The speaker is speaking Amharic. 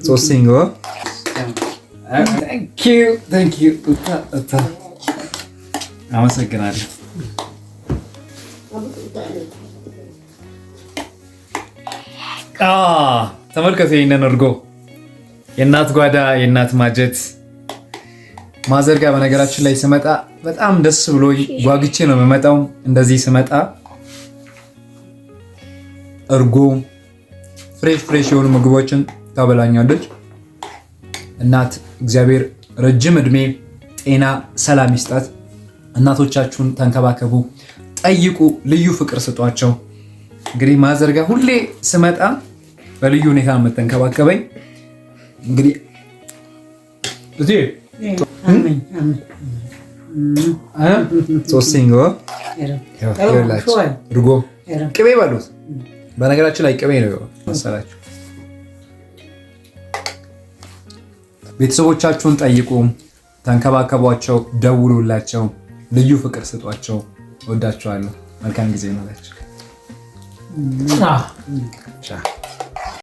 ሶስቲንጎ ታንክ ዩ አመሰግናለሁ። ተመልከቱ ይሄንን እርጎ የእናት ጓዳ የእናት ማጀት ማዘርጋ። በነገራችን ላይ ስመጣ በጣም ደስ ብሎ ጓግቼ ነው የምመጣው። እንደዚህ ስመጣ እርጎ ፍሬሽ የሆኑ ምግቦችን ታበላኛለች እናት። እግዚአብሔር ረጅም እድሜ፣ ጤና፣ ሰላም ይስጣት። እናቶቻችሁን ተንከባከቡ፣ ጠይቁ፣ ልዩ ፍቅር ስጧቸው። እንግዲህ ማዘርጋ ሁሌ ስመጣ በልዩ ሁኔታ ነው የምትንከባከበኝ። እንግዲህ ሶስቲንጎ እርጎ ቅቤ በሉት። በነገራችን ላይ ቅቤ ነው መሰላችሁ። ቤተሰቦቻችሁን ጠይቁ፣ ተንከባከቧቸው፣ ደውሉላቸው፣ ልዩ ፍቅር ስጧቸው። ወዳችኋለሁ። መልካም ጊዜ ነው።